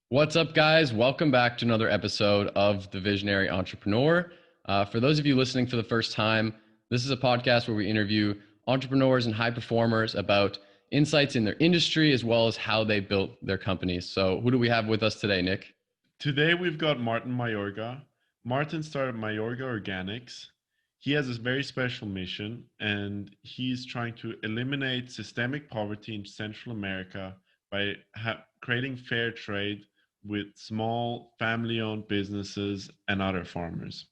What's up, guys? Welcome back to another episode of The Visionary Entrepreneur. For those of you listening for the first time, this is a podcast where we interview entrepreneurs and high performers about insights in their industry as well as how they built their companies. So, who do we have with us today, Nick? Today we've got Martin Mayorga. Martin started Mayorga Organics. He has this very special mission and he's trying to eliminate systemic poverty in Central America by creating fair trade with small family-owned businesses and other farmers.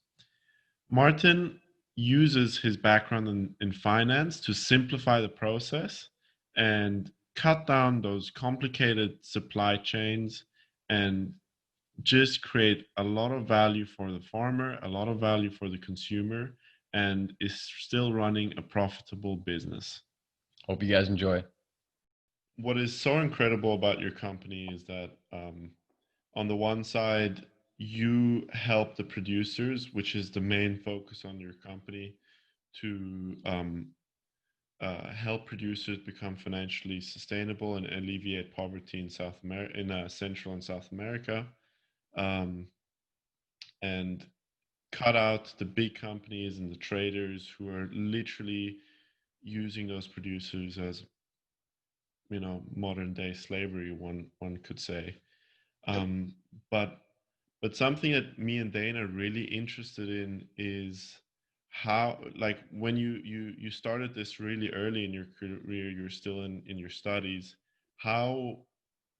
Martin uses his background in finance to simplify the process and cut down those complicated supply chains and just create a lot of value for the farmer, a lot of value for the consumer, and is still running a profitable business. Hope you guys enjoy. What is so incredible about your company is that on the one side, you help the producers, which is the main focus on your company, to help producers become financially sustainable and alleviate poverty in Central and South America. Um, and cut out the big companies and the traders who are literally using those producers as modern day slavery, one could say. um, but but something that me and Dana are really interested in is how, like, when you started this really early in your career, you're still in your studies, how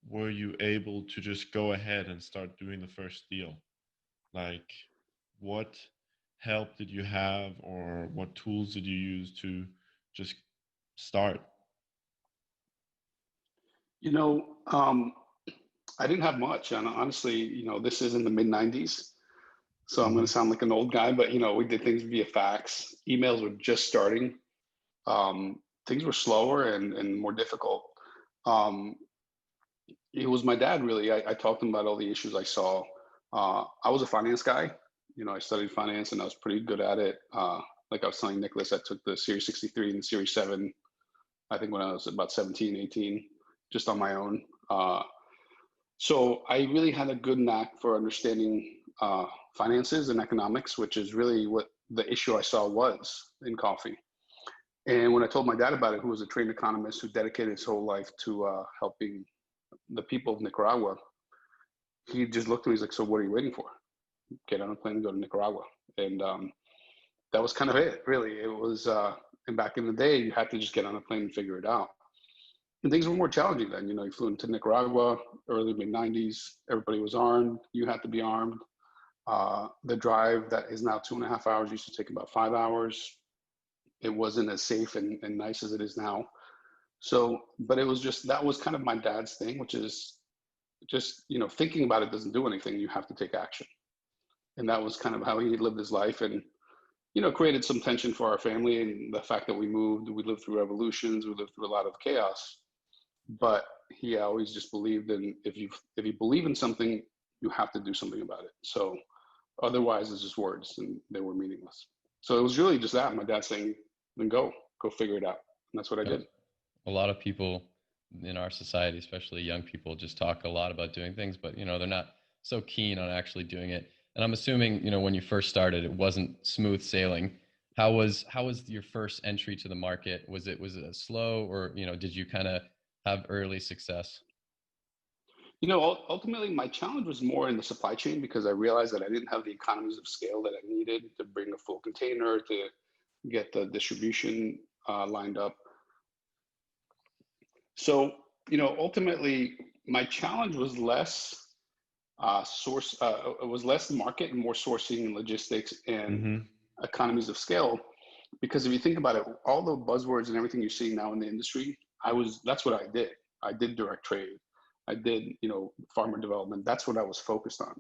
were you able to just go ahead and start doing the first deal? Like, what help did you have, or what tools did you use to just start? You know, um, I didn't have much, and honestly, this is in the mid '90s, so I'm going Hmm. to sound like an old guy, but we did things via fax. Emails were just starting. Things were slower and more difficult. Um, it was my dad, really. I talked to him about all the issues I saw. I was a finance guy. I studied finance and I was pretty good at it. Like I was telling Nicholas, I took the Series 63 and the Series 7, I think when I was about 17, 18, just on my own. So I really had a good knack for understanding finances and economics, which is really what the issue I saw was in coffee. And when I told my dad about it, who was a trained economist who dedicated his whole life to helping the people of Nicaragua, he just looked at me. He's like, "So what are you waiting for? Get on a plane and go to Nicaragua." And that was kind of it, really. It was, and back in the day, you had to just get on a plane and figure it out. And things were more challenging then. You flew into Nicaragua, early mid '90s. Everybody was armed. You had to be armed. The drive that is now 2.5 hours used to take about 5 hours. It wasn't as safe and nice as it is now. So, but it was just, that was kind of my dad's thing, which is just, thinking about it doesn't do anything. You have to take action. And that was kind of how he lived his life, and, created some tension for our family. And the fact that we lived through revolutions, we lived through a lot of chaos. But he always just believed in, if you believe in something, you have to do something about it. So otherwise it's just words and they were meaningless. So it was really just that. My dad saying, then go figure it out. And that's what I Yep. did. A lot of people in our society, especially young people, just talk a lot about doing things, but they're not so keen on actually doing it. And I'm assuming, when you first started, it wasn't smooth sailing. How was your first entry to the market? Was it slow, or did you kind of have early success? Ultimately my challenge was more in the supply chain, because I realized that I didn't have the economies of scale that I needed to bring a full container, to get the distribution lined up. So, ultimately my challenge was less it was less market and more sourcing and logistics and Hmm. economies of scale. Because if you think about it, all the buzzwords and everything you're seeing now in the industry, that's what I did. I did direct trade. I did, farmer development. That's what I was focused on.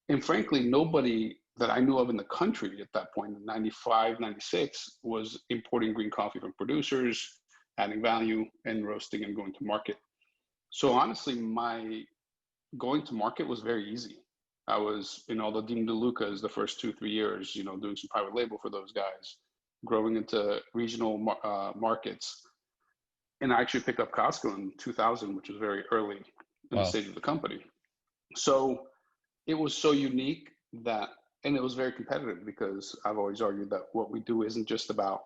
And frankly, nobody that I knew of in the country at that point, in 95, 96, was importing green coffee from producers, adding value and roasting and going to market. So honestly, my going to market was very easy. I was in all the Dean DeLucas the first 2, 3 years, doing some private label for those guys, growing into regional markets. And I actually picked up Costco in 2000, which was very early in the Wow. stage of the company. So it was so unique that, and it was very competitive because I've always argued that what we do isn't just about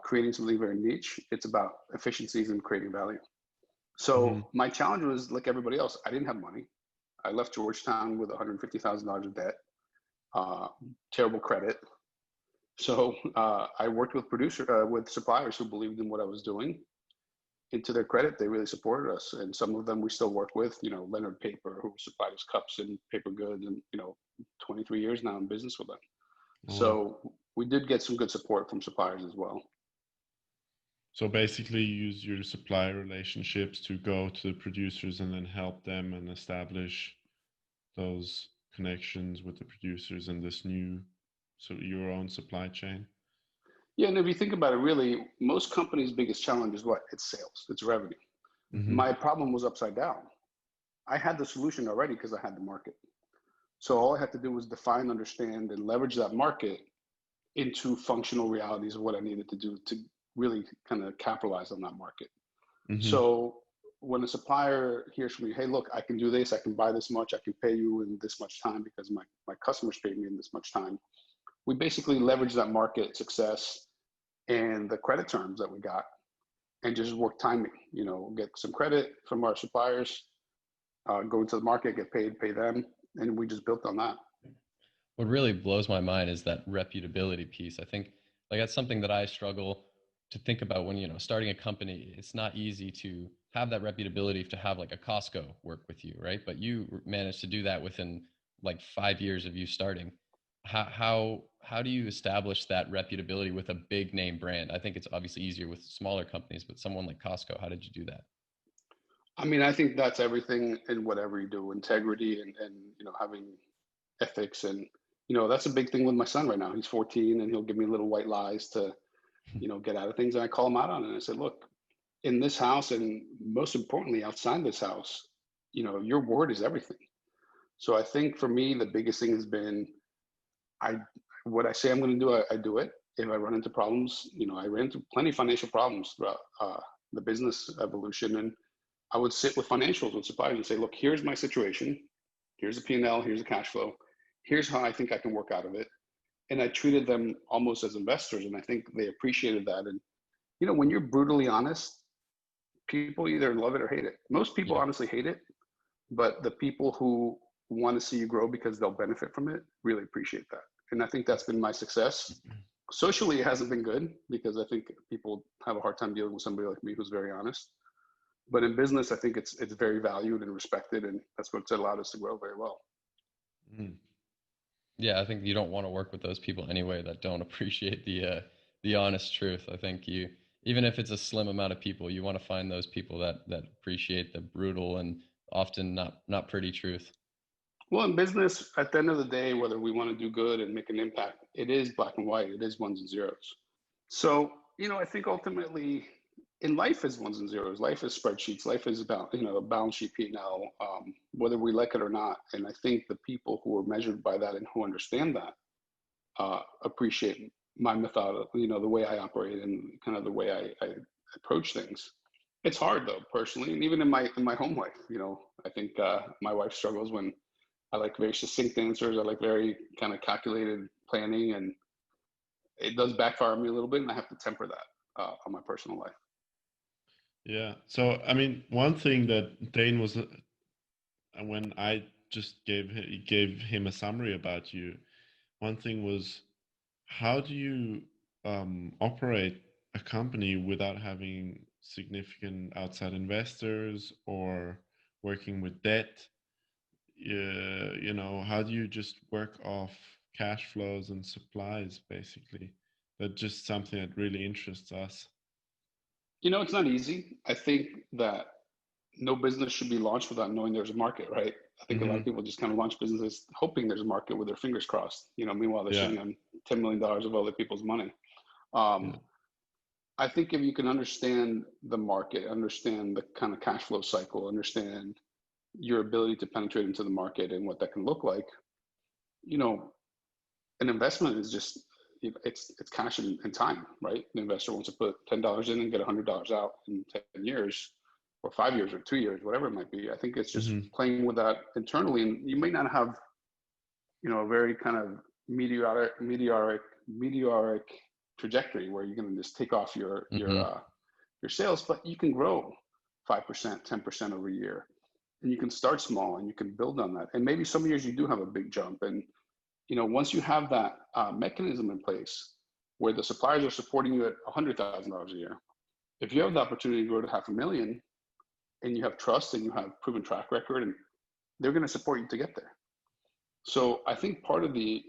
creating something very niche, it's about efficiencies and creating value. Mm-hmm. So my challenge was like everybody else, I didn't have money. I left Georgetown with $150,000 of debt, uh, terrible credit. So I worked with suppliers who believed in what I was doing. And to their credit, they really supported us. And some of them we still work with, Leonard Paper, who supplied us cups and paper goods, and 23 years now in business with them. Oh, wow. So we did get some good support from suppliers as well. So basically, you use your supplier relationships to go to the producers and then help them and establish those connections with the producers in this new, so your own supply chain. Yeah, and if you think about it, really, most companies' biggest challenge is what? It's sales, it's revenue. Mm-hmm. My problem was upside down. I had the solution already because I had the market. So all I had to do was define, understand, and leverage that market into functional realities of what I needed to do to really kind of capitalize on that market. Mm-hmm. So when a supplier hears from me, hey, look, I can do this, I can buy this much, I can pay you in this much time because my customers pay me in this much time. We basically leverage that market success and the credit terms that we got and just work timing, get some credit from our suppliers, go into the market, get paid, pay them. And we just built on that. What really blows my mind is that reputability piece. I think like that's something that I struggle to think about when, starting a company. It's not easy to have that reputability, to have like a Costco work with you, right? But you managed to do that within like 5 years of you starting. How do you establish that reputability with a big name brand? I think it's obviously easier with smaller companies, but someone like Costco, how did you do that? I mean, I think that's everything in whatever you do, integrity and having ethics. And, that's a big thing with my son right now. He's 14 and he'll give me little white lies to, get out of things. And I call him out on it. And I said, look, in this house, and most importantly, outside this house, your word is everything. So I think for me, the biggest thing has been, what I say I'm going to do, I do it. If I run into problems, I ran into plenty of financial problems throughout the business evolution. And I would sit with financials with suppliers and say, look, here's my situation. Here's a P&L, here's a cash flow. Here's how I think I can work out of it. And I treated them almost as investors. And I think they appreciated that. And, when you're brutally honest, people either love it or hate it. Most people honestly hate it, but the people who want to see you grow because they'll benefit from it really appreciate that. And I think that's been my success. Socially, it hasn't been good because I think people have a hard time dealing with somebody like me who's very honest. But in business, I think it's very valued and respected, and that's what's allowed us to grow very well. Mm. Yeah, I think you don't want to work with those people anyway that don't appreciate the honest truth. I think even if it's a slim amount of people, you want to find those people that appreciate the brutal and often not pretty truth. Well, in business, at the end of the day, whether we want to do good and make an impact, it is black and white. It is ones and zeros. So, I think ultimately in life is ones and zeros. Life is spreadsheets. Life is about, a balance sheet P&L, whether we like it or not. And I think the people who are measured by that and who understand that appreciate my method, the way I operate and kind of the way I approach things. It's hard though, personally, and even in my home life, I think my wife struggles when I like very succinct answers. I like very kind of calculated planning, and it does backfire on me a little bit, and I have to temper that on my personal life. Yeah. So, I mean, one thing that Dane was, when I just gave him a summary about you, one thing was, how do you operate a company without having significant outside investors or working with debt? How do you just work off cash flows and supplies, basically? That's just something that really interests us. It's not easy. I think that no business should be launched without knowing there's a market, right? I think a lot of people just kind of launch businesses hoping there's a market with their fingers crossed, meanwhile they're sitting on $10 million of other people's money. I think if you can understand the market, understand the kind of cash flow cycle, understand your ability to penetrate into the market and what that can look like, an investment is just, it's cash and time, right? The investor wants to put $10 in and get $100 out in 10 years. or 5 years or 2 years, whatever it might be. I think it's just Mm-hmm. playing with that internally, and you may not have, a very kind of meteoric trajectory where you're going to just take off your sales, but you can grow 5%, 10% over a year, and you can start small and you can build on that. And maybe some years you do have a big jump, and once you have that mechanism in place where the suppliers are supporting you at $100,000 a year, if you have the opportunity to grow to $500,000, and you have trust and you have proven track record, and they're going to support you to get there. So I think part of the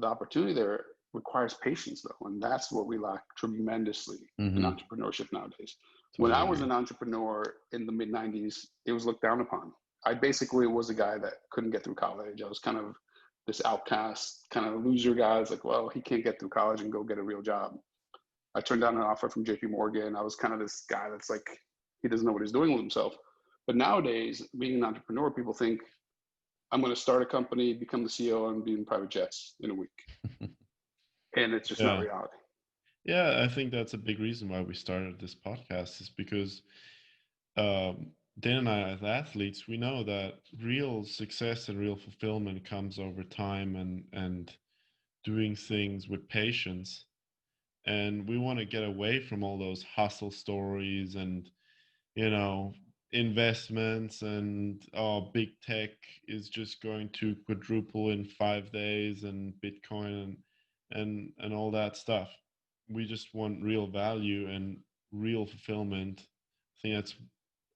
opportunity there requires patience, though, and that's what we lack tremendously in entrepreneurship nowadays. When I was an entrepreneur in the mid 90s, it was looked down upon. I basically was a guy that couldn't get through college. I was kind of this outcast, kind of loser guy. It's like, well, he can't get through college and go get a real job. I turned down an offer from JP Morgan. I was kind of this guy that's like, he doesn't know what he's doing with himself. But nowadays, being an entrepreneur, people think, I'm going to start a company, become the CEO, and be in private jets in a week. And it's just not reality. Yeah, I think that's a big reason why we started this podcast, is because Dan and I, as athletes, we know that real success and real fulfillment comes over time and doing things with patience. And we want to get away from all those hustle stories and, investments and big tech is just going to quadruple in 5 days, and Bitcoin and all that stuff. We just want real value and real fulfillment. I think that's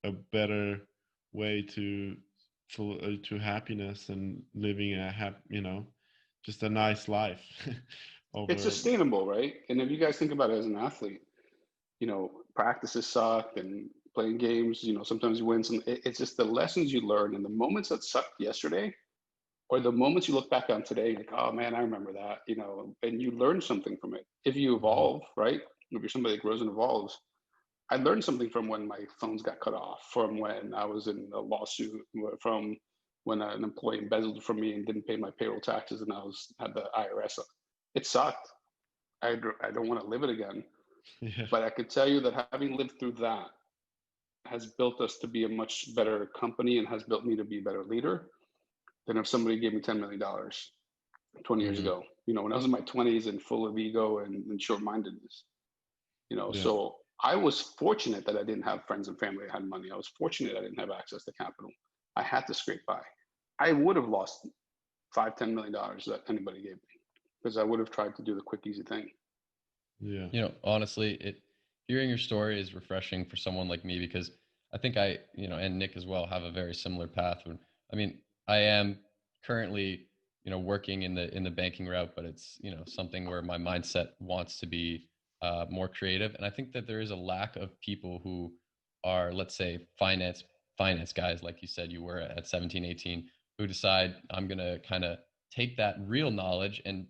a better way to happiness and living just a nice life. It's sustainable, right? And if you guys think about it as an athlete, practices suck and playing games, sometimes you win some. It's just the lessons you learn, and the moments that sucked yesterday, or the moments you look back on today, like, oh man, I remember that, and you learn something from it. If you evolve, right? If you're somebody that grows and evolves, I learned something from when my phones got cut off, from when I was in a lawsuit, from when an employee embezzled from me and didn't pay my payroll taxes, and I had the IRS. It sucked. I don't want to live it again. Yeah. But I could tell you that having lived through that has built us to be a much better company, and has built me to be a better leader than if somebody gave me $10 million 20 years ago. When I was in my 20s and full of ego and short-mindedness. So I was fortunate that I didn't have friends and family that had money. I was fortunate I didn't have access to capital. I had to scrape by. I would have lost $5-10 million that anybody gave me, because I would have tried to do the quick, easy thing. Yeah. Honestly, hearing your story is refreshing for someone like me, because I think and Nick as well, have a very similar path. I am currently, working in the banking route, but it's, something where my mindset wants to be more creative. And I think that there is a lack of people who are, let's say, finance guys, like you said, you were at 17, 18, who decide, I'm going to kind of take that real knowledge and,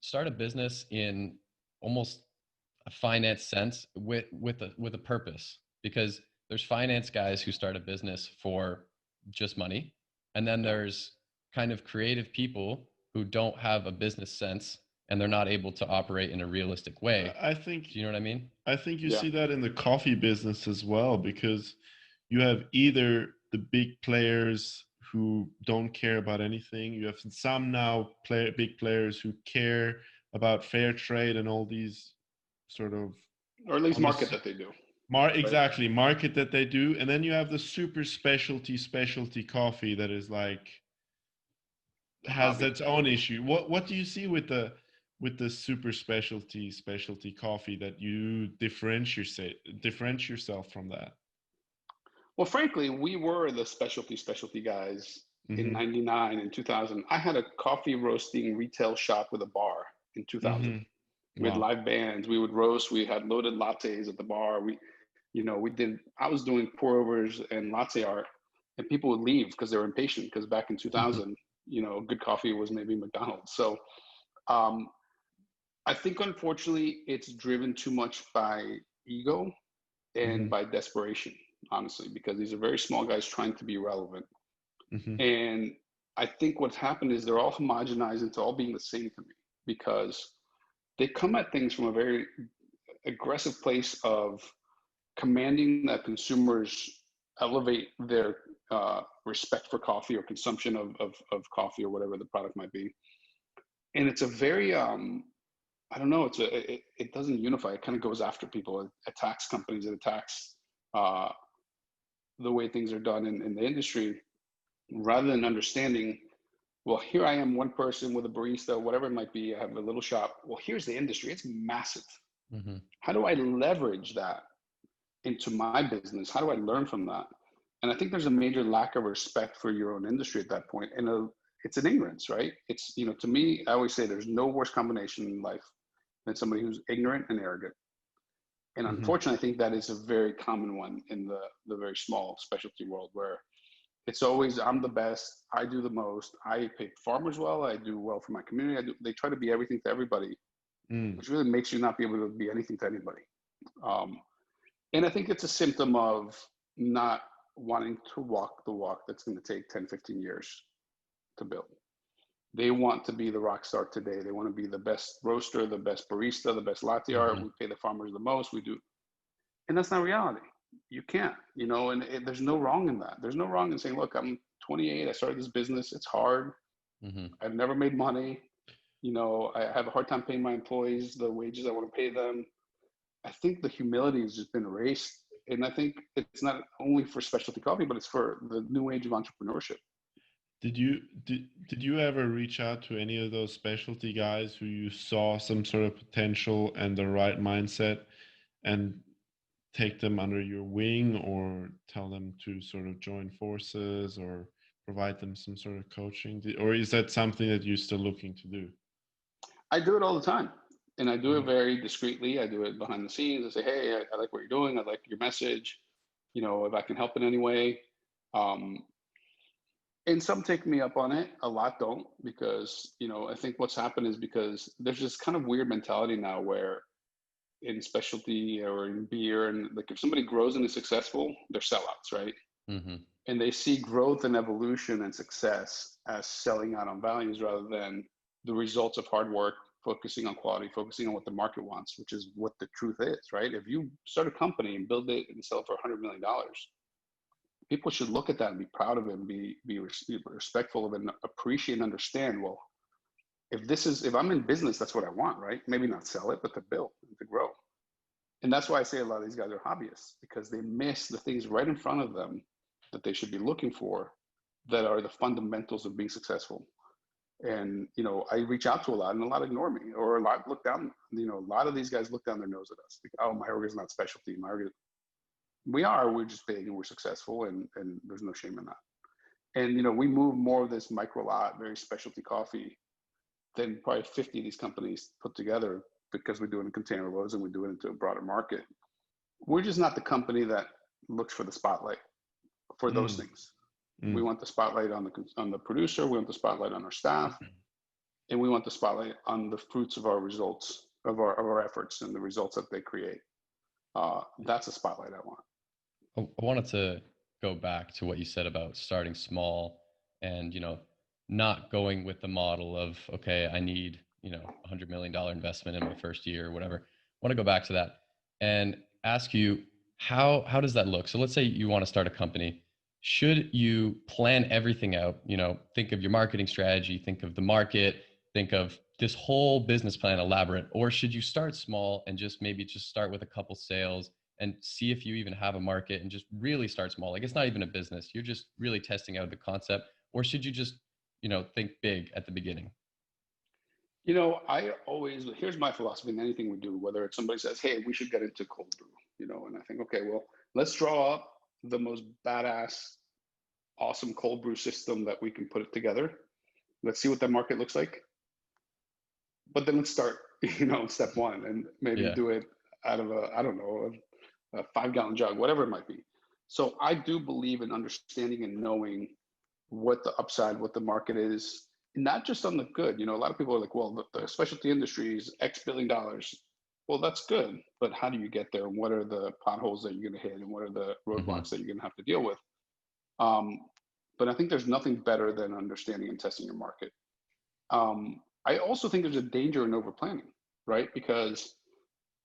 start a business in almost a finance sense with a purpose. Because there's finance guys who start a business for just money, and then there's kind of creative people who don't have a business sense, and they're not able to operate in a realistic way. I think, do you know what I mean? I think you see that in the coffee business as well, because you have either the big players who don't care about anything. You have some now big players who care about fair trade and all these sort of, or at least market that they do. Exactly, market that they do. And then you have the super specialty coffee that is like, has its own issue. What do you see with the super specialty coffee that you differentiate yourself from that? Well, frankly, we were the specialty guys in 99 and 2000. I had a coffee roasting retail shop with a bar in 2000. We had live bands. We would roast. We had loaded lattes at the bar. I was doing pour overs and latte art, and people would leave because they were impatient, because back in 2000, good coffee was maybe McDonald's. So I think, unfortunately, it's driven too much by ego and by desperation, honestly, because these are very small guys trying to be relevant. And I think what's happened is they're all homogenized into all being the same to me, because they come at things from a very aggressive place of commanding that consumers elevate their respect for coffee or consumption of coffee or whatever the product might be. And it's a very, I don't know, it doesn't unify. It kind of goes after people. It attacks companies. It attacks the way things are done in the industry, rather than understanding, well, here I am, one person with a barista, whatever it might be. I have a little shop. Well, here's the industry. It's massive. Mm-hmm. How do I leverage that into my business? How do I learn from that? And I think there's a major lack of respect for your own industry at that point. And it's an ignorance, right? It's, you know, to me, I always say there's no worse combination in life than somebody who's ignorant and arrogant. And unfortunately, I think that is a very common one in the very small specialty world, where it's always, I'm the best, I do the most, I pay farmers well, I do well for my community. They try to be everything to everybody, which really makes you not be able to be anything to anybody. And I think it's a symptom of not wanting to walk the walk that's going to take 10, 15 years to build. They want to be the rock star today. They want to be the best roaster, the best barista, the best latte art. We pay the farmers the most. We do. And that's not reality. You can't, you know, and there's no wrong in that. There's no wrong in saying, look, I'm 28. I started this business. It's hard. I've never made money. You know, I have a hard time paying my employees the wages I want to pay them. I think the humility has just been erased. And I think it's not only for specialty coffee, but it's for the new age of entrepreneurship. Did you ever reach out to any of those specialty guys who you saw some sort of potential and the right mindset, and take them under your wing, or tell them to sort of join forces, or provide them some sort of coaching? Or is that something that you're still looking to do? I do it all the time. And I do it very discreetly. I do it behind the scenes. I say, hey, I like what you're doing. I like your message. You know, if I can help in any way. And some take me up on it. A lot don't, because, you know, I think what's happened is because there's this kind of weird mentality now where in specialty or in beer, and like if somebody grows and is successful, they're sellouts, right? And they see growth and evolution and success as selling out on values rather than the results of hard work, focusing on quality, focusing on what the market wants, which is what the truth is, right? If you start a company and build it and sell it for $100 million, people should look at that and be proud of it and be respectful of it and appreciate and understand, well, if I'm in business, that's what I want, right? Maybe not sell it, but to build and to grow. And that's why I say a lot of these guys are hobbyists, because they miss the things right in front of them that they should be looking for, that are the fundamentals of being successful. And, you know, I reach out to a lot and a lot ignore me, or a lot look down, you know, a lot of these guys look down their nose at us. Like, oh, Mayorga is not specialty. We're just big and we're successful, and there's no shame in that. And, you know, we move more of this micro lot, very specialty coffee than probably 50 of these companies put together, because we do it in container loads and we do it into a broader market. We're just not the company that looks for the spotlight for those things. We want the spotlight on the producer. We want the spotlight on our staff, and we want the spotlight on the fruits of our results, of our efforts, and the results that they create. That's a spotlight I want. I wanted to go back to what you said about starting small, and, you know, not going with the model of, okay, I need, you know, $100 million investment in my first year or whatever. I want to go back to that and ask you, how does that look? So let's say you want to start a company. Should you plan everything out? You know, think of your marketing strategy, think of the market, think of this whole business plan elaborate, or should you start small and just start with a couple sales and see if you even have a market, and just really start small? Like, it's not even a business. You're just really testing out the concept. Or should you just, you know, think big at the beginning? You know, here's my philosophy in anything we do, whether it's somebody says, hey, we should get into cold brew, you know, and I think, okay, well, let's draw up the most badass, awesome cold brew system that we can put it together. Let's see what that market looks like. But then let's start, you know, step one, and maybe do it out of a 5-gallon jug, whatever it might be. So I do believe in understanding and knowing what the upside, what the market is, not just on the good. You know, a lot of people are like, well, the specialty industry is X billion dollars. Well, that's good, but how do you get there? And what are the potholes that you're going to hit? And what are the roadblocks that you're going to have to deal with? But I think there's nothing better than understanding and testing your market. I also think there's a danger in over planning, right? Because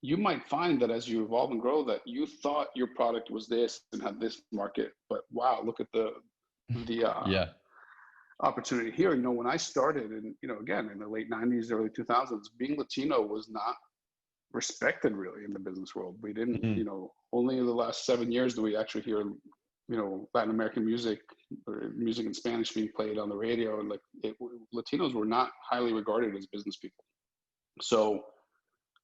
you might find that as you evolve and grow, that you thought your product was this and had this market, but wow, look at the Yeah. opportunity here. You know, when I started, and you know, again in the late '90s, early 2000s, being Latino was not respected really in the business world. We didn't, Mhm. you know, only in the last 7 years do we actually hear, you know, Latin American music or music in Spanish being played on the radio, and like Latinos were not highly regarded as business people. So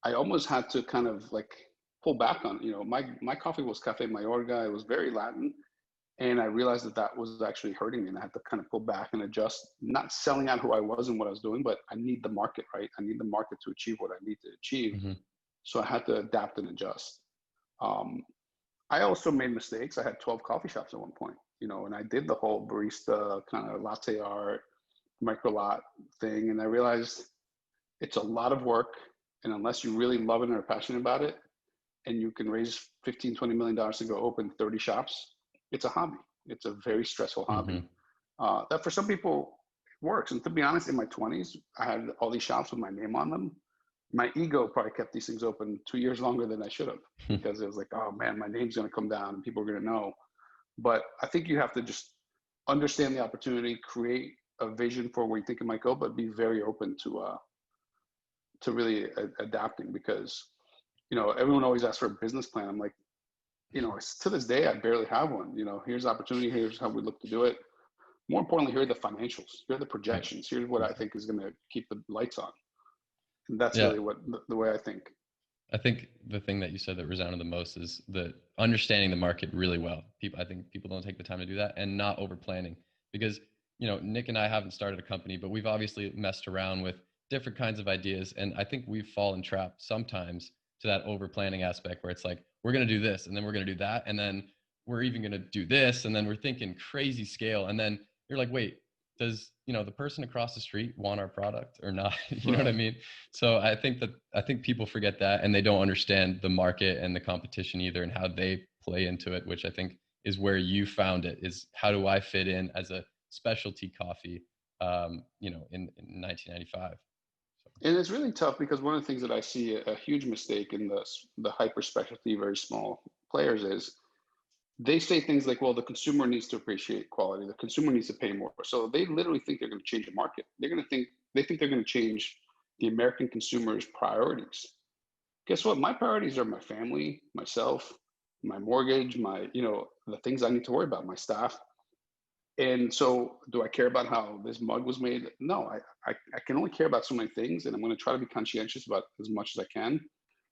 I almost had to kind of like pull back on, you know, my coffee was Cafe Mayorga. It was very Latin. And I realized that that was actually hurting me. And I had to kind of pull back and adjust, not selling out who I was and what I was doing, but I need the market, right? I need the market to achieve what I need to achieve. Hmm. So I had to adapt and adjust. Um, I also made mistakes. I had 12 coffee shops at one point, you know, and I did the whole barista kind of latte art, micro lot thing. And I realized it's a lot of work. And unless you really love it and are passionate about it, and you can raise 15, $20 million to go open 30 shops, it's a hobby. It's a very stressful hobby. Hmm. That for some people works. And to be honest, in my 20s, I had all these shops with my name on them. My ego probably kept these things open 2 years longer than I should have, because it was like, oh man, my name's going to come down and people are going to know. But I think you have to just understand the opportunity, create a vision for where you think it might go, but be very open to really adapting, because you know, everyone always asks for a business plan. I'm like, you know, to this day, I barely have one. You know, here's opportunity. Here's how we look to do it. More importantly, here are the financials. Here are the Right. projections. Here's what I think is going to keep the lights on. And that's Yeah. really what the way I think. I think the thing that you said that resounded the most is the understanding the market really well. I think people don't take the time to do that, and not over planning, because, you know, Nick and I haven't started a company, but we've obviously messed around with different kinds of ideas. And I think we've fallen trapped sometimes to that over planning aspect where it's like, we're going to do this and then we're going to do that. And then we're even going to do this. And then we're thinking crazy scale. And then you're like, wait, does, you know, the person across the street want our product or not? You know what I Right. mean? So I think people forget that, and they don't understand the market and the competition either, and how they play into it, which I think is where you found it, is how do I fit in as a specialty coffee, you know, in 1995. So, And it's really tough, because one of the things that I see a huge mistake in the hyper specialty, very small players is they say things like, well, the consumer needs to appreciate quality. The consumer needs to pay more. So they literally think they're going to change the market. They think they're going to change the American consumer's priorities. Guess what? My priorities are my family, myself, my mortgage, my, you know, the things I need to worry about, my staff. And so do I care about how this mug was made? No, I can only care about so many things, and I'm going to try to be conscientious about as much as I can,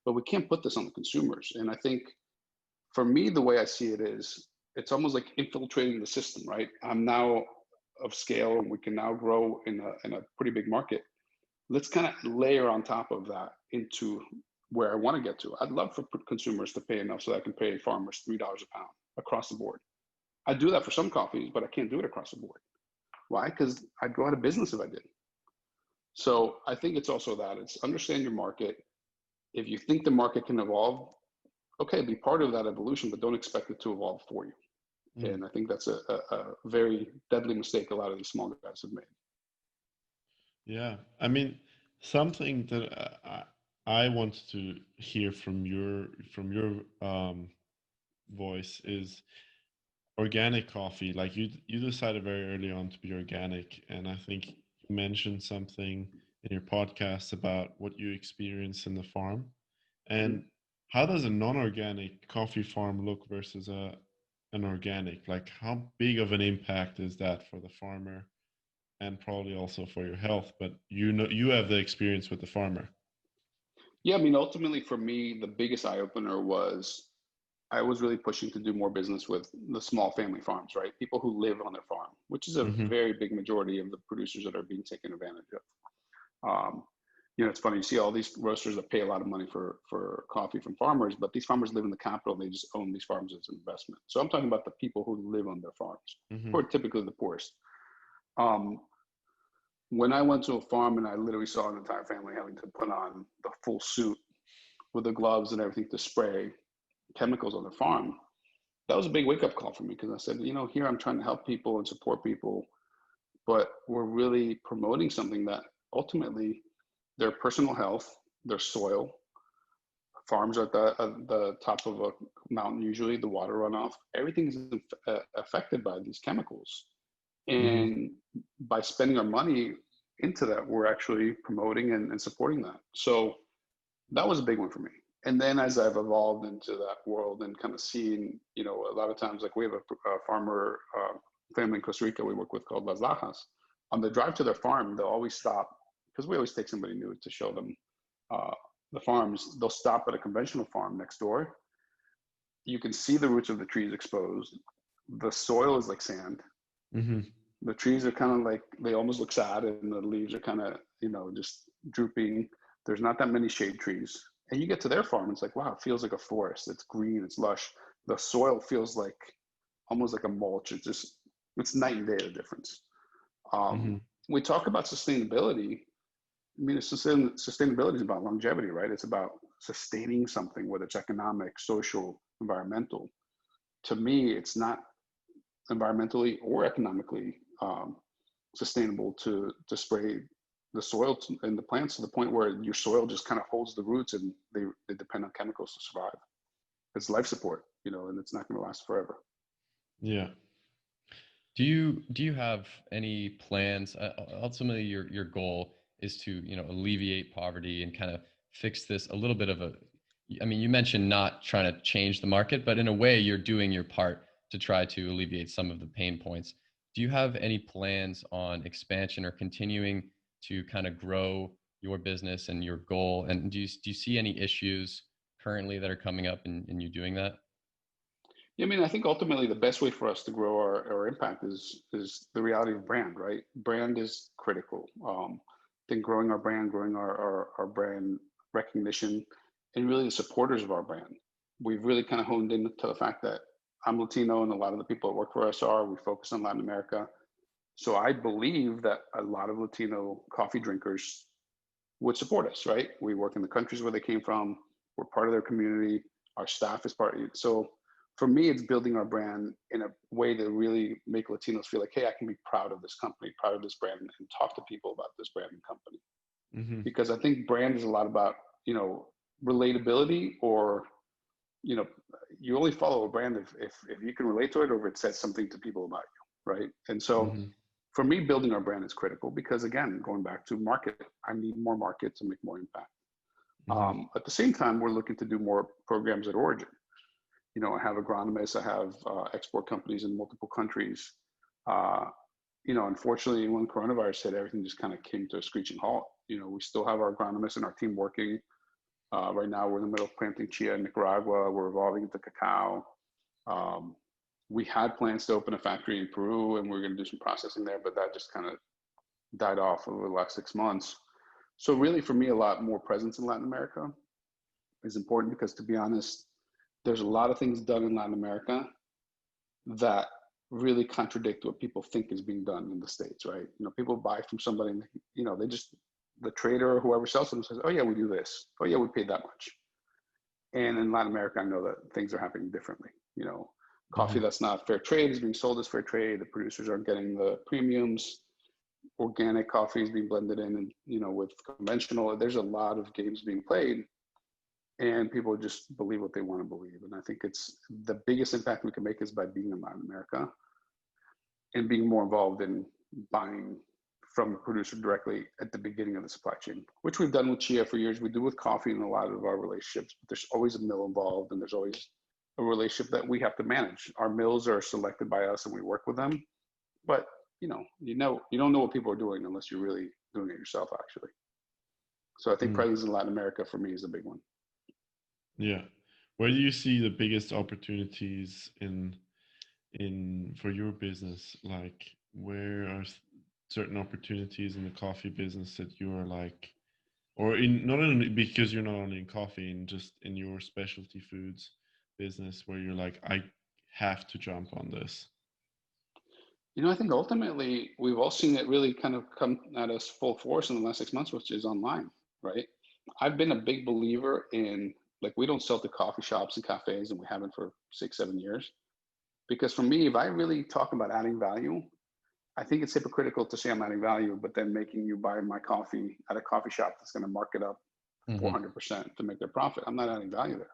but we can't put this on the consumers. And I think for me, the way I see it is, it's almost like infiltrating the system, right? I'm now of scale, and we can now grow in a pretty big market. Let's kind of layer on top of that into where I want to get to. I'd love for consumers to pay enough so that I can pay farmers $3 a pound across the board. I do that for some coffees, but I can't do it across the board. Why? Because I'd go out of business if I did. So I think it's also that, it's understand your market. If you think the market can evolve, okay, be part of that evolution, but don't expect it to evolve for you. Mm. And I think that's a very deadly mistake a lot of these small guys have made. Yeah, I mean, something that I want to hear from your voice is organic coffee. Like you decided very early on to be organic, and I think you mentioned something in your podcast about what you experienced in the farm. Mhm. And how does a non-organic coffee farm look versus an organic? Like how big of an impact is that for the farmer, and probably also for your health? But you know, you have the experience with the farmer. Yeah, I mean, ultimately for me, the biggest eye opener was I was really pushing to do more business with the small family farms, right? People who live on their farm, which is a Hmm. very big majority of the producers that are being taken advantage of. You know, it's funny, you see all these roasters that pay a lot of money for coffee from farmers, but these farmers live in the capital. They just own these farms as an investment. So I'm talking about the people who live on their farms, Hmm. who are typically the poorest. Um, when I went to a farm and I literally saw an entire family having to put on the full suit with the gloves and everything to spray chemicals on the farm, that was a big wake up call for me, because I said, you know, here I'm trying to help people and support people, but we're really promoting something that ultimately their personal health, their soil, farms are at the top of a mountain, usually the water runoff. Everything is affected by these chemicals. Mm-hmm. And by spending our money into that, we're actually promoting and supporting that. So that was a big one for me. And then as I've evolved into that world and kind of seeing, a lot of times, like we have a farmer family in Costa Rica we work with called Las Lajas. On the drive to their farm, they'll always stop because we always take somebody new to show them uh, the farms. They'll stop at a conventional farm next door. You can see the roots of the trees exposed. The soil is like sand. Mm-hmm. The trees are kind of like, they almost look sad, and the leaves are kind of, just drooping. There's not that many shade trees. And you get to their farm, it's like, wow, it feels like a forest. It's green, it's lush. The soil feels like almost like a mulch. It's night and day the difference. Mm-hmm. We talk about sustainability. I mean, sustainability is about longevity, right? It's about sustaining something, whether it's economic, social, environmental. To me, it's not environmentally or economically sustainable to spray the soil and the plants to the point where your soil just kind of holds the roots, and they depend on chemicals to survive. It's life support, and it's not going to last forever. Yeah. Do you have any plans? Ultimately, your goal is to alleviate poverty and kind of fix this a little bit of a. I mean, you mentioned not trying to change the market, but in a way, you're doing your part to try to alleviate some of the pain points. Do you have any plans on expansion or continuing to kind of grow your business and your goal? And do you see any issues currently that are coming up in you doing that? Yeah, I mean, I think ultimately the best way for us to grow our impact is the reality of brand, right? Brand is critical. I think growing our brand, growing our brand recognition, and really the supporters of our brand. We've really kind of honed into the fact that I'm Latino, and a lot of the people that work for us are. We focus on Latin America. So I believe that a lot of Latino coffee drinkers would support us, right? We work in the countries where they came from. We're part of their community. Our staff is part of it. So for me, it's building our brand in a way to really make Latinos feel like, hey, I can be proud of this company, proud of this brand, and talk to people about this brand and company. Mm-hmm. Because I think brand is a lot about, relatability, or, you only follow a brand if you can relate to it, or if it says something to people about you, right? And so Mm-hmm. for me, building our brand is critical because, again, going back to market, I need more market to make more impact. Mm-hmm. At the same time, we're looking to do more programs at origin. I have agronomists, I have export companies in multiple countries. Uh, Unfortunately, when coronavirus hit, everything just kind of came to a screeching halt. We still have our agronomists and our team working. Right now, we're in the middle of planting chia in Nicaragua. We're evolving into cacao. We had plans to open a factory in Peru, and we're going to do some processing there, but that just kind of died off over the last 6 months. So really, for me, a lot more presence in Latin America is important because, to be honest, there's a lot of things done in Latin America that really contradict what people think is being done in the States, right? People buy from somebody, and, they just, the trader or whoever sells them says, oh yeah, we do this. Oh yeah, we paid that much. And in Latin America, I know that things are happening differently. Coffee Mm-hmm. that's not fair trade is being sold as fair trade. The producers aren't getting the premiums. Organic coffee is being blended in, and with conventional. There's a lot of games being played, and people just believe what they want to believe. And I think it's the biggest impact we can make is by being in Latin America and being more involved in buying from the producer directly at the beginning of the supply chain, which we've done with chia for years. We do with coffee in a lot of our relationships, but there's always a mill involved, and there's always a relationship that we have to manage. Our mills are selected by us, and we work with them, but you don't know what people are doing unless you're really doing it yourself, actually. So I think Mm. presence in Latin America for me is a big one. Yeah. Where do you see the biggest opportunities for your business? Like, where are certain opportunities in the coffee business that you are like, or in not only because you're not only in coffee, and just in your specialty foods business, where you're like, I have to jump on this? I think ultimately we've all seen it really kind of come at us full force in the last 6 months, which is online, right? I've been a big believer in, like, we don't sell to coffee shops and cafes, and we haven't for 6, 7 years. Because for me, if I really talk about adding value, I think it's hypocritical to say I'm adding value, but then making you buy my coffee at a coffee shop that's going to mark it up Mm-hmm. 400% to make their profit. I'm not adding value there.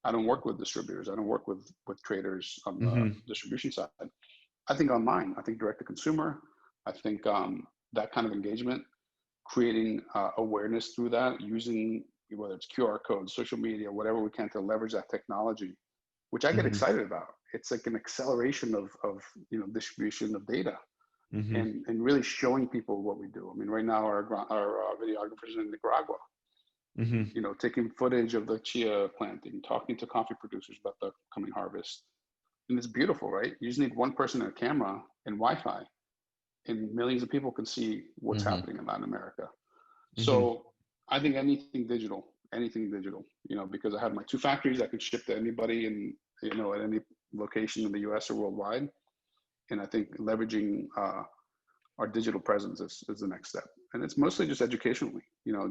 I don't work with distributors. I don't work with traders on the Mm-hmm. distribution side. I think online, I think direct to consumer, I think that kind of engagement, creating awareness through that, using whether it's QR codes, social media, whatever we can to leverage that technology, which I get Mm-hmm. excited about. It's like an acceleration of distribution of data, Mm-hmm. and really showing people what we do. I mean, right now our videographers in Nicaragua, Mm-hmm. taking footage of the chia planting, talking to coffee producers about the coming harvest, and it's beautiful, right? You just need one person and a camera and Wi-Fi, and millions of people can see what's Mm-hmm. happening in Latin America. Mm-hmm. So I think anything digital, because I have my two factories, I can ship to anybody and, at any location in the US or worldwide. And I think leveraging our digital presence is the next step. And it's mostly just educationally,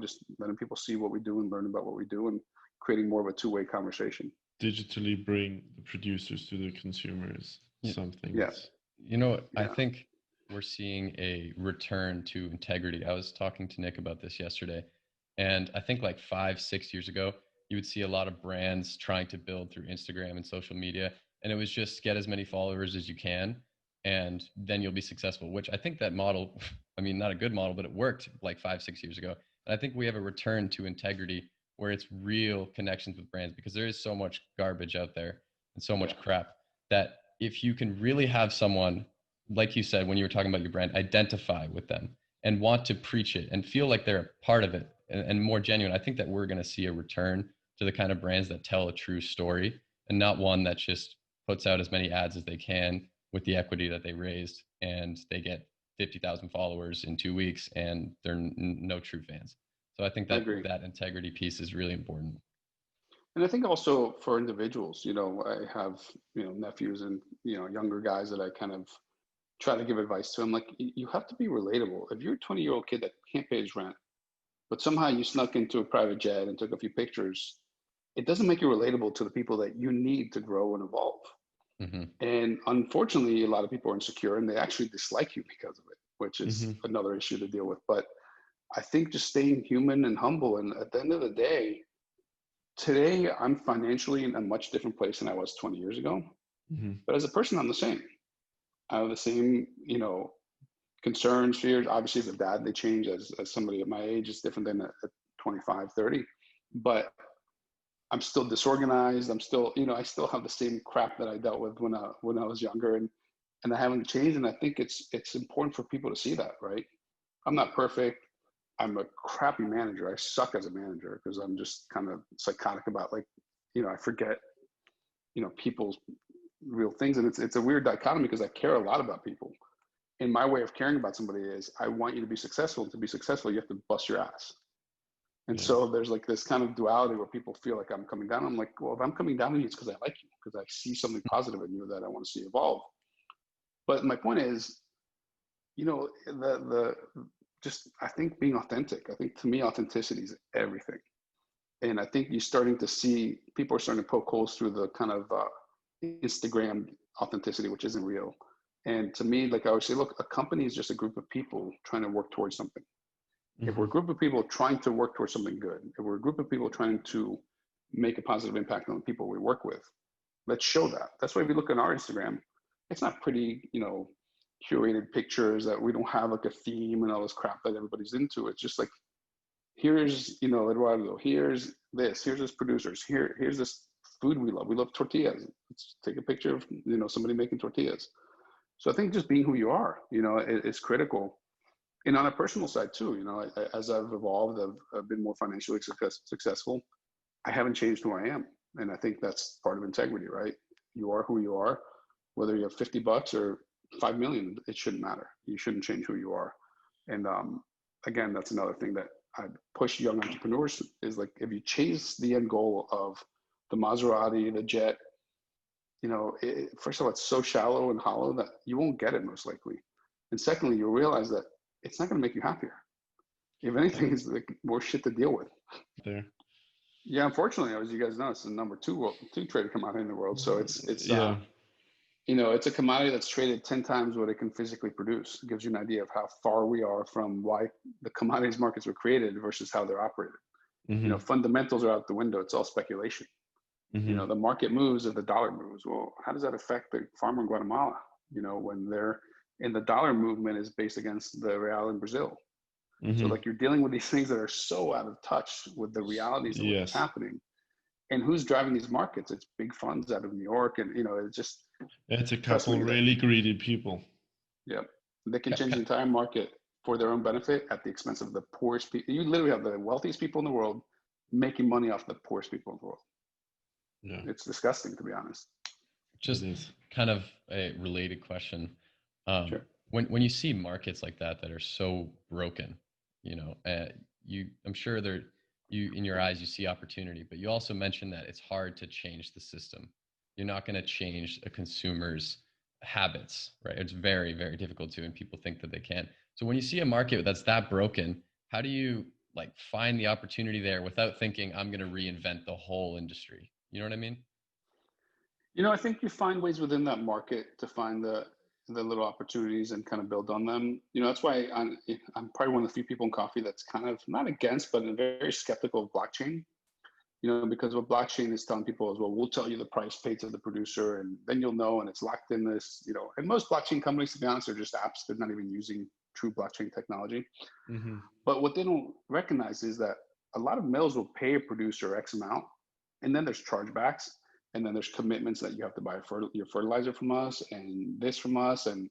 just letting people see what we do and learn about what we do and creating more of a two-way conversation. Digitally bring the producers to the consumers. Yeah. Something. Yeah. I Yeah. think we're seeing a return to integrity. I was talking to Nick about this yesterday, and I think like 5, 6 years ago, you would see a lot of brands trying to build through Instagram and social media, and it was just get as many followers as you can, and then you'll be successful, which I think that model, I mean, not a good model, but it worked like 5, 6 years ago. And I think we have a return to integrity where it's real connections with brands, because there is so much garbage out there and so much Yeah. crap that if you can really have someone, like you said, when you were talking about your brand, identify with them and want to preach it and feel like they're a part of it, and more genuine, I think that we're going to see a return to the kind of brands that tell a true story and not one that just puts out as many ads as they can with the equity that they raised, and they get 50,000 followers in 2 weeks and they're no true fans. So I think I that agree. that integrity piece is really important. And I think also for individuals, I have, nephews and, younger guys that I kind of try to give advice to. I'm like, you have to be relatable. If you're a 20-year-old kid that can't pay his rent, but somehow you snuck into a private jet and took a few pictures, it doesn't make you relatable to the people that you need to grow and evolve. Mm-hmm. And unfortunately, a lot of people are insecure and they actually dislike you because of it, which is Mm-hmm. another issue to deal with. But I think just staying human and humble. And at the end of the day, today I'm financially in a much different place than I was 20 years ago. Mm-hmm. But as a person, I'm the same. I have the same, concerns, fears. Obviously, as a dad, they change. As somebody at my age, it's different than at 25, 30. But I'm still disorganized. I'm still, I still have the same crap that I dealt with when I was younger, and I haven't changed. And I think it's important for people to see that, right? I'm not perfect. I'm a crappy manager. I suck as a manager because I'm just kind of psychotic about, like, I forget, people's real things. And it's a weird dichotomy because I care a lot about people. And my way of caring about somebody is I want you to be successful. And to be successful, you have to bust your ass. And Yeah. so there's like this kind of duality where people feel like I'm coming down. I'm like, well, if I'm coming down on you, it's because I like you, because I see something positive in you that I want to see evolve. But my point is, the just, I think being authentic. I think to me, authenticity is everything. And I think you're starting to see people are starting to poke holes through the kind of Instagram authenticity, which isn't real. And to me, like I always say, look, a company is just a group of people trying to work towards something. If we're a Mm-hmm. group of people trying to work towards something good, if we're a group of people trying to make a positive impact on the people we work with, let's show that. That's why if you look on our Instagram, it's not pretty, curated pictures that we don't have like a theme and all this crap that everybody's into. It's just like, here's, Eduardo, here's this producers, here's this food we love. We love tortillas. Let's take a picture of, somebody making tortillas. So I think just being who you are, is critical. And on a personal side too, as I've evolved, I've been more financially successful. I haven't changed who I am. And I think that's part of integrity, right? You are who you are, whether you have $50 or 5 million, it shouldn't matter. You shouldn't change who you are. And again, that's another thing that I push young entrepreneurs is like, if you chase the end goal of the Maserati, the jet, first of all, it's so shallow and hollow that you won't get it most likely. And secondly, you'll realize that it's not going to make you happier. If anything, it's like more shit to deal with. There. Yeah, unfortunately, as you guys know, it's the number two traded commodity in the world. So it's Yeah. it's a commodity that's traded 10 times what it can physically produce. It gives you an idea of how far we are from why the commodities markets were created versus how they're operated. Mm-hmm. Fundamentals are out the window. It's all speculation. Mm-hmm. The market moves if the dollar moves. Well, how does that affect the farmer in Guatemala? When the dollar movement is based against the real in Brazil. So Mm-hmm. like you're dealing with these things that are so out of touch with the realities of what's Yes. happening. And who's driving these markets? It's big funds out of New York. And, it's just, It's a trust couple me, really greedy people. yeah, they can change the entire market for their own benefit at the expense of the poorest people. You literally have the wealthiest people in the world making money off the poorest people in the world. Yeah. It's disgusting, to be honest. Just kind of a related question. Sure. When you see markets like that are so broken, I'm sure in your eyes you see opportunity, but you also mentioned that it's hard to change the system. You're not going to change a consumer's habits, right? It's very, very difficult to, and people think that they can. So when you see a market that's that broken, how do you like find the opportunity there without thinking I'm going to reinvent the whole industry? You know what I mean? I think you find ways within that market to find the little opportunities and kind of build on them. That's why I'm probably one of the few people in coffee that's kind of not against, but very skeptical of blockchain. Because what blockchain is telling people is, well, we'll tell you the price paid to the producer, and then you'll know, and it's locked in this. And most blockchain companies, to be honest, are just apps. They're not even using true blockchain technology. Mm-hmm. But what they don't recognize is that a lot of mills will pay a producer X amount, and then there's chargebacks. And then there's commitments that you have to buy your fertilizer from us and this from us and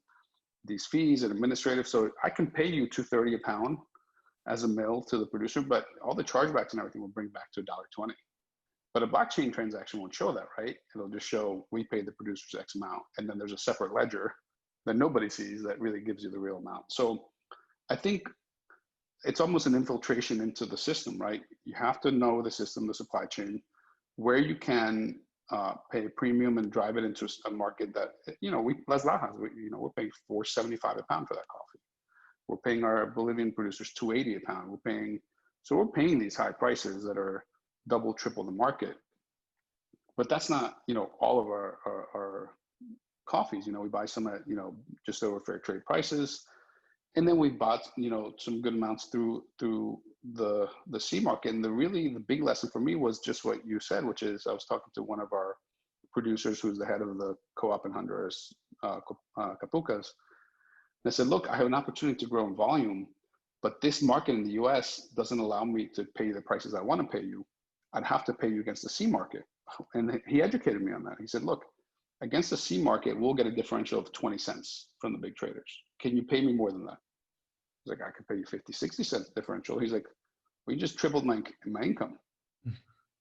these fees and administrative. So I can pay you $2.30 a pound as a mill to the producer, but all the chargebacks and everything will bring back to $1.20. But a blockchain transaction won't show that, right? It'll just show we paid the producers X amount. And then there's a separate ledger that nobody sees that really gives you the real amount. So I think it's almost an infiltration into the system, right? You have to know the system, the supply chain, where you can pay a premium and drive it into a market that, Las Lajas, we're paying $4.75 a pound for that coffee. We're paying our Bolivian producers $2.80 a pound. We're paying these high prices that are double, triple the market. But that's not, all of our coffees. We buy some at, just over fair trade prices. And then we bought, some good amounts through the C market. And the big lesson for me was just what you said, which is I was talking to one of our producers who's the head of the co-op in Honduras, Capucas. And I said, look, I have an opportunity to grow in volume, but this market in the US doesn't allow me to pay you the prices I want to pay you. I'd have to pay you against the C market. And he educated me on that. He said, look, against the C market, we'll get a differential of 20 cents from the big traders. Can you pay me more than that? He's like, I could pay you 50, 60 cents differential. He's like, well, you just tripled my income.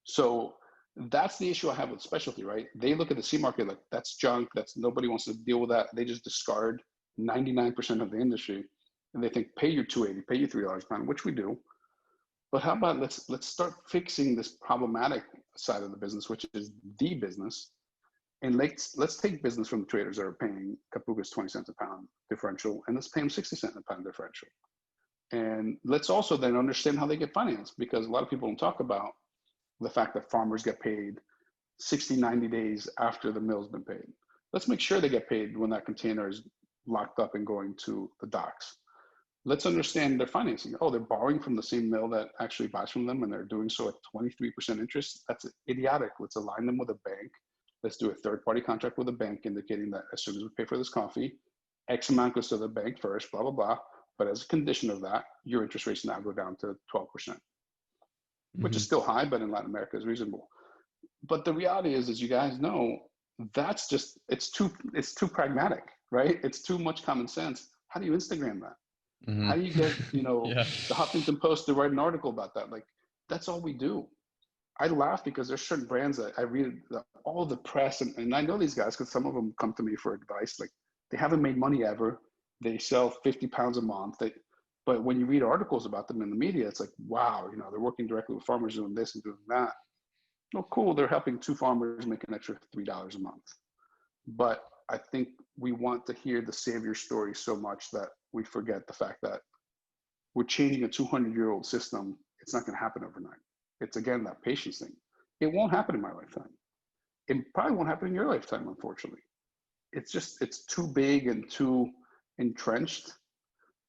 So that's the issue I have with specialty, right? They look at the C market like that's junk. Nobody wants to deal with that. They just discard 99% of the industry, and they think pay you $2.80, pay you $3 a pound, which we do. But how about let's start fixing this problematic side of the business, which is the business, and let's take business from the traders that are paying Capucas 20 cents a pound differential, and let's pay them 60 cents a pound differential. And let's also then understand how they get financed, because a lot of people don't talk about the fact that farmers get paid 60, 90 days after the mill's been paid. Let's make sure they get paid when that container is locked up and going to the docks. Let's understand their financing. Oh, they're borrowing from the same mill that actually buys from them, and they're doing so at 23% interest. That's idiotic. Let's align them with a bank. Let's do a third-party contract with a bank indicating that as soon as we pay for this coffee, X amount goes to the bank first, blah, blah, blah. But as a condition of that, your interest rates now go down to 12%, which is still high, but in Latin America is reasonable. But the reality is you guys know, that's just, it's too pragmatic, right? It's too much common sense. How do you Instagram that? How do you get, the Huffington Post to write an article about that? Like, that's all we do. I laugh because there's certain brands that I read all the press, and I know these guys because some of them come to me for advice. Like, they haven't made money ever. They sell 50 pounds a month. But when you read articles about them in the media, it's like, wow, they're working directly with farmers doing this and doing that. Oh, cool. They're helping two farmers make an extra $3 a month. But I think we want to hear the savior story so much that we forget the fact that we're changing a 200-year-old system. It's not going to happen overnight. It's, again, that patience thing. It won't happen in my lifetime. It probably won't happen in your lifetime, unfortunately. It's too big and too entrenched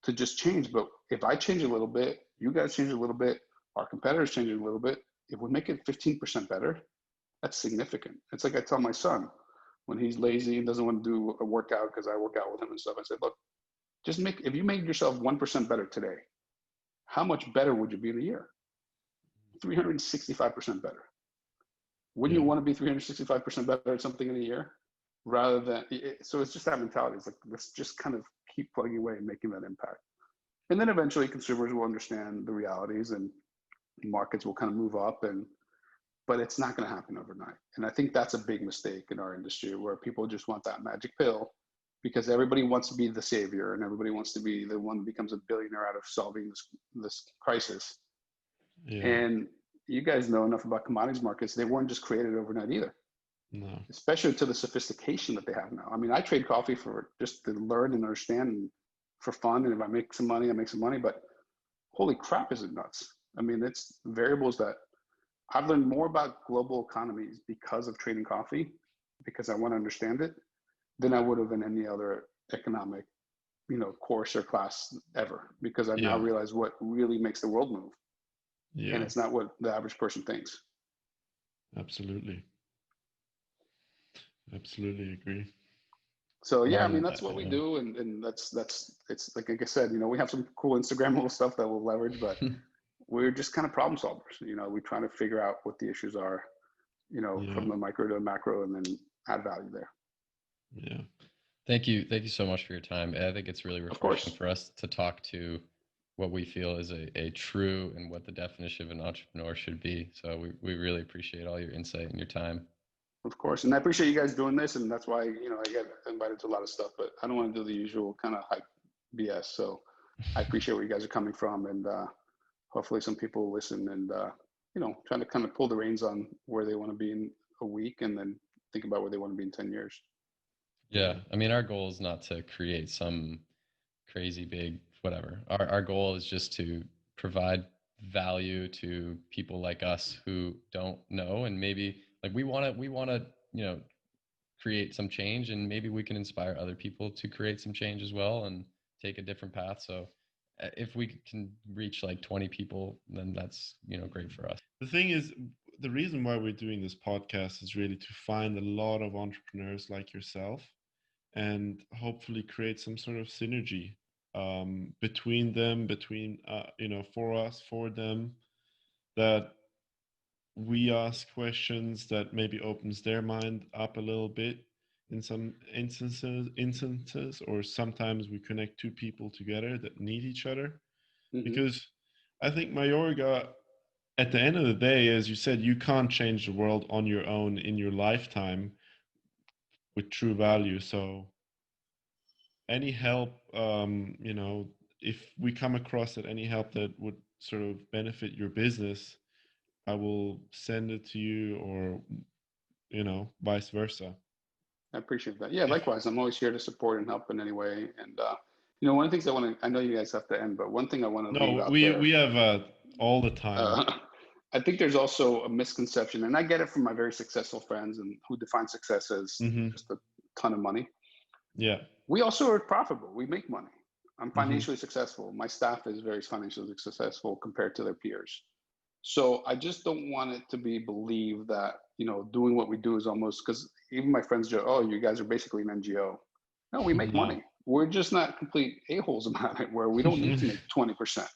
to just change. But if I change a little bit, you guys change a little bit, Our competitors changing a little bit. If we make it 15% better, that's significant. It's like I tell my son when he's lazy and doesn't want to do a workout, because I work out with him and stuff. I said, look, if you made yourself 1% better today, how much better would you be in a year? 365% better. Wouldn't you want to be 365% better at something in a year? Rather than, so it's just that mentality. It's like, let's just kind of keep plugging away and making that impact. And then eventually consumers will understand the realities and markets will kind of move up, but it's not going to happen overnight. And I think that's a big mistake in our industry, where people just want that magic pill because everybody wants to be the savior and everybody wants to be the one that becomes a billionaire out of solving this crisis. Yeah. And you guys know enough about commodities markets. They weren't just created overnight either. No. Especially to the sophistication that they have now. I mean, I trade coffee for just to learn and understand and for fun. And if I make some money, I make some money, but holy crap, is it nuts. I mean, it's variables that I've learned more about global economies because of trading coffee, because I want to understand it, than I would have in any other economic, course or class ever, because I now realize what really makes the world move. Yeah. And it's not what the average person thinks. Absolutely agree. So yeah, I mean, that's what we do. And that's, it's like I said, we have some cool Instagrammable stuff that we'll leverage, but we're just kind of problem solvers. We try to figure out what the issues are, from the micro to the macro, and then add value there. Yeah. Thank you so much for your time. I think it's really refreshing for us to talk to what we feel is a true and what the definition of an entrepreneur should be. So we really appreciate all your insight and your time. Of course. And I appreciate you guys doing this. And that's why, I get invited to a lot of stuff, but I don't want to do the usual kind of hype BS. So I appreciate where you guys are coming from. And hopefully some people will listen and, trying to kind of pull the reins on where they want to be in a week and then think about where they want to be in 10 years. Yeah. I mean, our goal is not to create some crazy big whatever. Our goal is just to provide value to people like us who don't know, and maybe like we want to create some change, and maybe we can inspire other people to create some change as well and take a different path. So if we can reach like 20 people, then that's great for us. The thing is, the reason why we're doing this podcast is really to find a lot of entrepreneurs like yourself and hopefully create some sort of synergy between them, for us, for them, that we ask questions that maybe opens their mind up a little bit in some instances, or sometimes we connect two people together that need each other. Mm-hmm. Because I think, Mayorga, at the end of the day, as you said, you can't change the world on your own in your lifetime with true value. So any help, if we come across that any help that would sort of benefit your business, I will send it to you, or, vice versa. I appreciate that. Yeah, likewise. I'm always here to support and help in any way. And, one of the things I know you guys have to end, but one thing I want to leave out there. We have all the time. I think there's also a misconception, and I get it from my very successful friends and who define success as just a ton of money. Yeah. We also are profitable. We make money. I'm financially successful. My staff is very financially successful compared to their peers. So I just don't want it to be believed that, doing what we do is almost, because even my friends joke, oh, you guys are basically an NGO. No, we make money. We're just not complete a-holes about it, where we don't need to make 20%.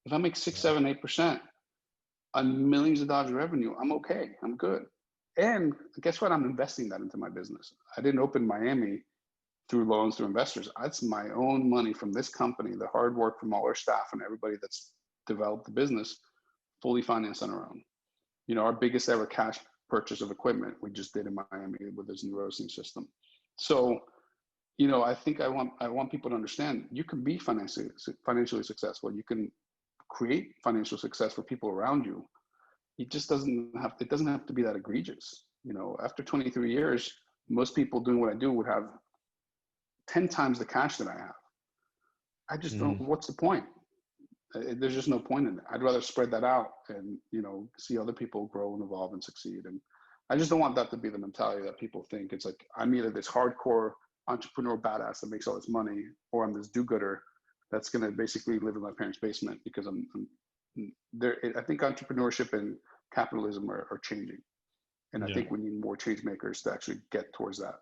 If I make 6, 7, 8% on millions of dollars of revenue, I'm okay. I'm good. And guess what? I'm investing that into my business. I didn't open Miami through loans to investors. That's my own money from this company, the hard work from all our staff and everybody that's developed the business, fully financed on our own. Our biggest ever cash purchase of equipment we just did in Miami with this new roasting system. So, I think I want people to understand you can be financially successful. You can create financial success for people around you. It doesn't have to be that egregious. After 23 years, most people doing what I do would have 10 times the cash that I have. I just don't, what's the point? There's just no point in it. I'd rather spread that out and, see other people grow and evolve and succeed. And I just don't want that to be the mentality that people think. It's like, I'm either this hardcore entrepreneur badass that makes all this money, or I'm this do-gooder that's going to basically live in my parents' basement because I'm I think entrepreneurship and capitalism are changing. And I think we need more change makers to actually get towards that.